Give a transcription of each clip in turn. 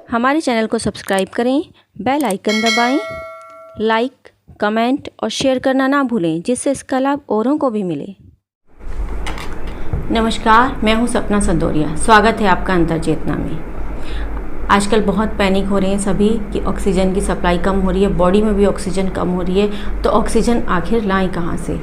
हमारे चैनल को सब्सक्राइब करें, बेल आइकन दबाएं, लाइक, कमेंट और शेयर करना ना भूलें, जिससे इसका लाभ औरों को भी मिले। नमस्कार, मैं हूं सपना संदोरिया। स्वागत है आपका अंतर्चेतना में। आजकल बहुत पैनिक हो रहे हैं सभी कि ऑक्सीजन की सप्लाई कम हो रही है, बॉडी में भी ऑक्सीजन कम हो रही है, तो ऑक्सीजन आखिर लाएं कहाँ से।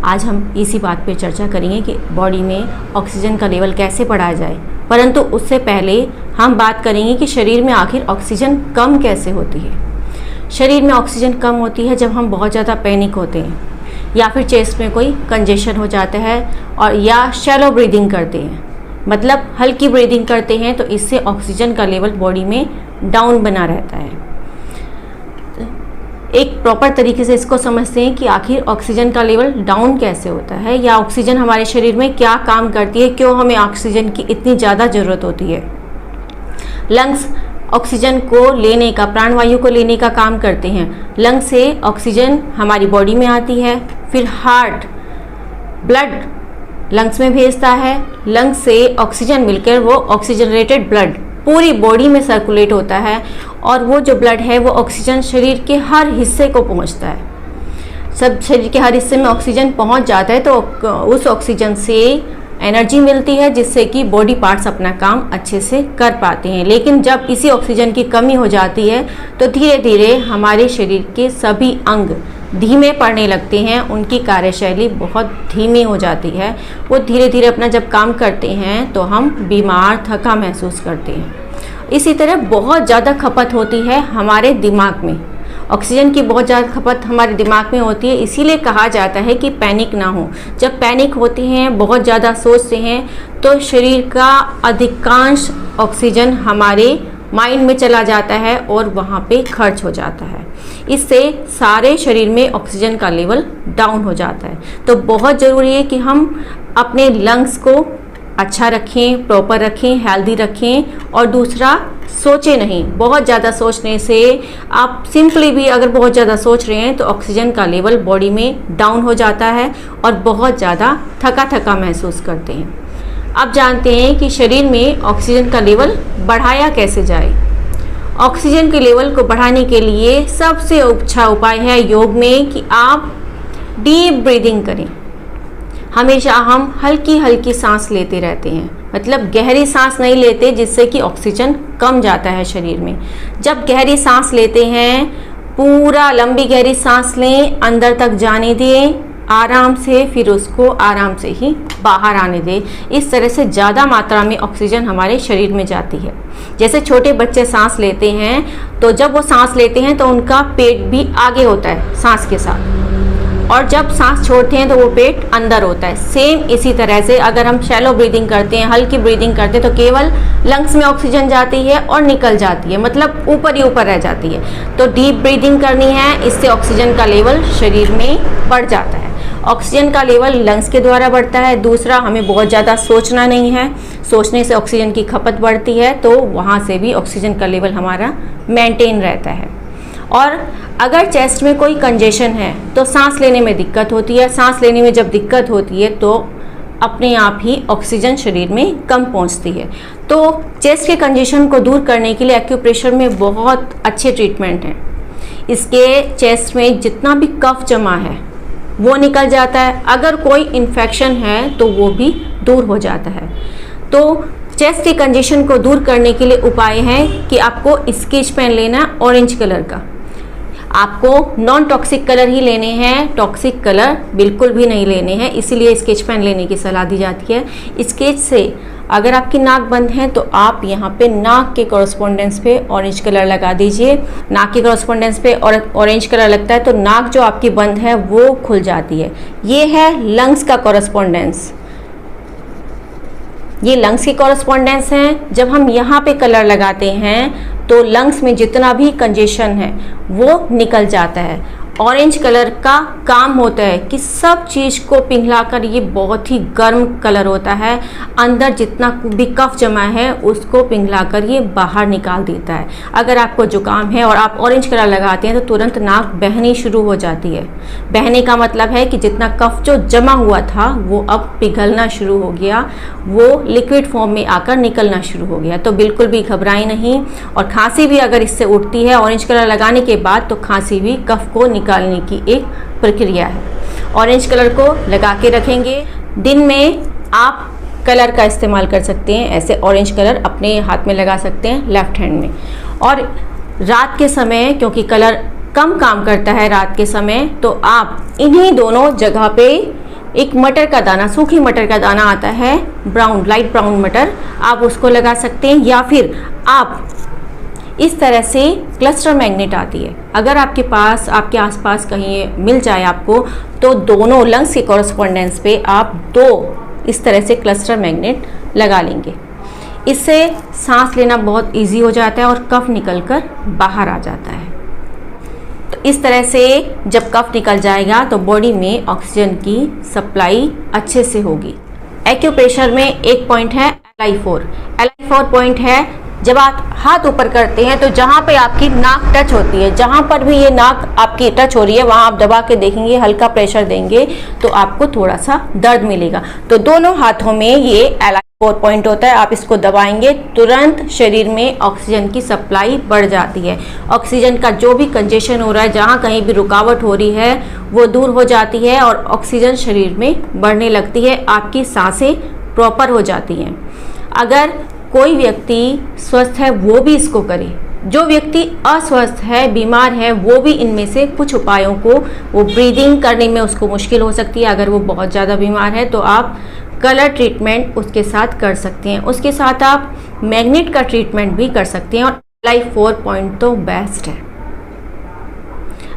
आज हम इसी बात पर चर्चा करेंगे कि बॉडी में ऑक्सीजन का लेवल कैसे बढ़ाया जाए। परंतु उससे पहले हम बात करेंगे कि शरीर में आखिर ऑक्सीजन कम कैसे होती है। शरीर में ऑक्सीजन कम होती है जब हम बहुत ज़्यादा पैनिक होते हैं, या फिर चेस्ट में कोई कंजेशन हो जाता है, और या शैलो ब्रीदिंग करते हैं, मतलब हल्की ब्रीदिंग करते हैं, तो इससे ऑक्सीजन का लेवल बॉडी में डाउन बना रहता है। एक प्रॉपर तरीके से इसको समझते हैं कि आखिर ऑक्सीजन का लेवल डाउन कैसे होता है, या ऑक्सीजन हमारे शरीर में क्या काम करती है, क्यों हमें ऑक्सीजन की इतनी ज़्यादा ज़रूरत होती है। लंग्स ऑक्सीजन को लेने का, प्राणवायु को लेने का काम करते हैं। लंग्स से ऑक्सीजन हमारी बॉडी में आती है, फिर हार्ट ब्लड लंग्स में भेजता है। लंग्स से ऑक्सीजन मिलकर वो ऑक्सीजनेटेड ब्लड पूरी बॉडी में सर्कुलेट होता है, और वो जो ब्लड है वो ऑक्सीजन शरीर के हर हिस्से को पहुंचता है। सब शरीर के हर हिस्से में ऑक्सीजन पहुंच जाता है, तो उस ऑक्सीजन से एनर्जी मिलती है, जिससे कि बॉडी पार्ट्स अपना काम अच्छे से कर पाते हैं। लेकिन जब इसी ऑक्सीजन की कमी हो जाती है तो धीरे धीरे हमारे शरीर के सभी अंग धीमे पड़ने लगते हैं, उनकी कार्यशैली बहुत धीमी हो जाती है। वो धीरे धीरे अपना जब काम करते हैं तो हम बीमार, थका महसूस करते हैं। इसी तरह बहुत ज़्यादा खपत होती है हमारे दिमाग में। ऑक्सीजन की बहुत ज़्यादा खपत हमारे दिमाग में होती है, इसीलिए कहा जाता है कि पैनिक ना हो। जब पैनिक होते हैं, बहुत ज़्यादा सोचते हैं, तो शरीर का अधिकांश ऑक्सीजन हमारे माइंड में चला जाता है और वहाँ पे खर्च हो जाता है। इससे सारे शरीर में ऑक्सीजन का लेवल डाउन हो जाता है। तो बहुत ज़रूरी है कि हम अपने लंग्स को अच्छा रखें, प्रॉपर रखें, हेल्दी रखें, और दूसरा सोचें नहीं। बहुत ज़्यादा सोचने से, आप सिंपली भी अगर बहुत ज़्यादा सोच रहे हैं तो ऑक्सीजन का लेवल बॉडी में डाउन हो जाता है और बहुत ज़्यादा थका थका महसूस करते हैं। अब जानते हैं कि शरीर में ऑक्सीजन का लेवल बढ़ाया कैसे जाए। ऑक्सीजन के लेवल को बढ़ाने के लिए सबसे अच्छा उपाय है योग में कि आप डीप ब्रीदिंग करें। हमेशा हम हल्की हल्की सांस लेते रहते हैं, मतलब गहरी सांस नहीं लेते, जिससे कि ऑक्सीजन कम जाता है शरीर में। जब गहरी सांस लेते हैं, पूरा लंबी गहरी सांस लें, अंदर तक जाने दें आराम से, फिर उसको आराम से ही बाहर आने दें। इस तरह से ज़्यादा मात्रा में ऑक्सीजन हमारे शरीर में जाती है। जैसे छोटे बच्चे सांस लेते हैं, तो जब वो सांस लेते हैं तो उनका पेट भी आगे होता है सांस के साथ, और जब सांस छोड़ते हैं तो वो पेट अंदर होता है। सेम इसी तरह से अगर हम शैलो ब्रीदिंग करते हैं, हल्की ब्रीदिंग करते हैं, तो केवल लंग्स में ऑक्सीजन जाती है और निकल जाती है, मतलब ऊपर ही ऊपर रह जाती है। तो डीप ब्रीदिंग करनी है, इससे ऑक्सीजन का लेवल शरीर में बढ़ जाता है। ऑक्सीजन का लेवल लंग्स के द्वारा बढ़ता है। दूसरा, हमें बहुत ज़्यादा सोचना नहीं है। सोचने से ऑक्सीजन की खपत बढ़ती है, तो वहाँ से भी ऑक्सीजन का लेवल हमारा मेंटेन रहता है। और अगर चेस्ट में कोई कंजेशन है तो सांस लेने में दिक्कत होती है। सांस लेने में जब दिक्कत होती है तो अपने आप ही ऑक्सीजन शरीर में कम पहुंचती है। तो चेस्ट के कंजेशन को दूर करने के लिए एक्यूप्रेशर में बहुत अच्छे ट्रीटमेंट हैं। इसके चेस्ट में जितना भी कफ जमा है वो निकल जाता है। अगर कोई इन्फेक्शन है तो वो भी दूर हो जाता है। तो चेस्ट के कंजेशन को दूर करने के लिए उपाय है कि आपको स्केच पेन लेना ऑरेंज कलर का। आपको नॉन टॉक्सिक कलर ही लेने हैं, टॉक्सिक कलर बिल्कुल भी नहीं लेने हैं, इसीलिए स्केच पेन लेने की सलाह दी जाती है। स्केच से अगर आपकी नाक बंद है तो आप यहाँ पे नाक के कॉरस्पॉन्डेंस पे ऑरेंज कलर लगा दीजिए। नाक के कॉरस्पॉन्डेंस पे ऑरेंज कलर लगता है तो नाक जो आपकी बंद है वो खुल जाती है। ये है लंग्स का कॉरस्पॉन्डेंस, ये लंग्स की कॉरस्पॉन्डेंस हैं। जब हम यहाँ पे कलर लगाते हैं तो लंग्स में जितना भी कंजेशन है वो निकल जाता है, ऑरेंज कलर का काम होता है कि सब चीज़ को पिघलाकर, ये बहुत ही गर्म कलर होता है, अंदर जितना भी कफ जमा है उसको पिघलाकर ये बाहर निकाल देता है। अगर आपको जुकाम है और आप ऑरेंज कलर लगाते हैं तो तुरंत नाक बहनी शुरू हो जाती है। बहने का मतलब है कि जितना कफ जो जमा हुआ था वो अब पिघलना शुरू हो गया, वो लिक्विड फॉर्म में आकर निकलना शुरू हो गया। तो बिल्कुल भी घबराएं नहीं। और खांसी भी अगर इससे उठती है ऑरेंज कलर लगाने के बाद, तो खांसी भी कफ को निकालने की एक प्रक्रिया है। ऑरेंज कलर को लगा के रखेंगे। दिन में आप कलर का इस्तेमाल कर सकते हैं, ऐसे ऑरेंज कलर अपने हाथ में लगा सकते हैं लेफ्ट हैंड में। और रात के समय, क्योंकि कलर कम काम करता है रात के समय, तो आप इन्हीं दोनों जगह पे एक मटर का दाना, सूखी मटर का दाना आता है, ब्राउन, लाइट ब्राउन मटर, आप उसको लगा सकते हैं। या फिर आप इस तरह से क्लस्टर मैग्नेट आती है, अगर आपके पास, आपके आसपास कहीं मिल जाए आपको, तो दोनों लंग्स के कॉरस्पॉन्डेंस पे आप 2 इस तरह से क्लस्टर मैग्नेट लगा लेंगे। इससे सांस लेना बहुत इजी हो जाता है और कफ निकलकर बाहर आ जाता है। तो इस तरह से जब कफ निकल जाएगा तो बॉडी में ऑक्सीजन की सप्लाई अच्छे से होगी। एक्यूप्रेशर में एक पॉइंट है LI4। LI4 पॉइंट है, जब आप हाथ ऊपर करते हैं तो जहाँ पे आपकी नाक टच होती है, जहाँ पर भी ये नाक आपकी टच हो रही है वहाँ आप दबा के देखेंगे, हल्का प्रेशर देंगे तो आपको थोड़ा सा दर्द मिलेगा। तो दोनों हाथों में ये LI4 पॉइंट होता है, आप इसको दबाएंगे, तुरंत शरीर में ऑक्सीजन की सप्लाई बढ़ जाती है। ऑक्सीजन का जो भी कंजेशन हो रहा है, जहाँ कहीं भी रुकावट हो रही है, वो दूर हो जाती है और ऑक्सीजन शरीर में बढ़ने लगती है, आपकी सांसें प्रॉपर हो जाती हैं। अगर कोई व्यक्ति स्वस्थ है वो भी इसको करे, जो व्यक्ति अस्वस्थ है, बीमार है, वो भी इनमें से कुछ उपायों को, वो ब्रीदिंग करने में उसको मुश्किल हो सकती है, अगर वो बहुत ज़्यादा बीमार है तो आप कलर ट्रीटमेंट उसके साथ कर सकते हैं। उसके साथ आप मैग्नेट का ट्रीटमेंट भी कर सकते हैं। और LI4 पॉइंट तो बेस्ट है।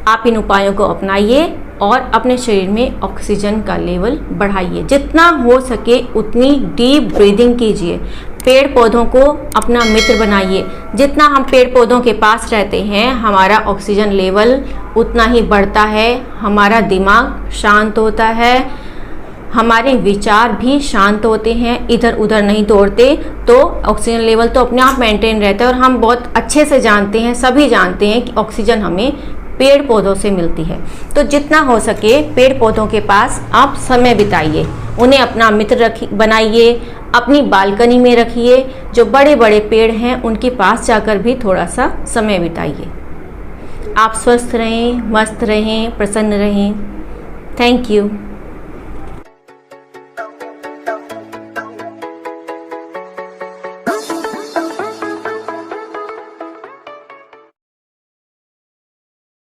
आप इन उपायों को अपनाइए और अपने शरीर में ऑक्सीजन का लेवल बढ़ाइए। जितना हो सके उतनी डीप ब्रीदिंग कीजिए। पेड़ पौधों को अपना मित्र बनाइए। जितना हम पेड़ पौधों के पास रहते हैं, हमारा ऑक्सीजन लेवल उतना ही बढ़ता है, हमारा दिमाग शांत होता है, हमारे विचार भी शांत होते हैं, इधर उधर नहीं दौड़ते, तो ऑक्सीजन लेवल तो अपने आप मेंटेन रहता है। और हम बहुत अच्छे से जानते हैं, सभी जानते हैं कि ऑक्सीजन हमें पेड़ पौधों से मिलती है। तो जितना हो सके पेड़ पौधों के पास आप समय बिताइए, उन्हें अपना मित्र बनाइए, अपनी बालकनी में रखिए। जो बड़े बड़े पेड़ हैं उनके पास जाकर भी थोड़ा सा समय बिताइए। आप स्वस्थ रहें, मस्त रहें, प्रसन्न रहें। Thank you.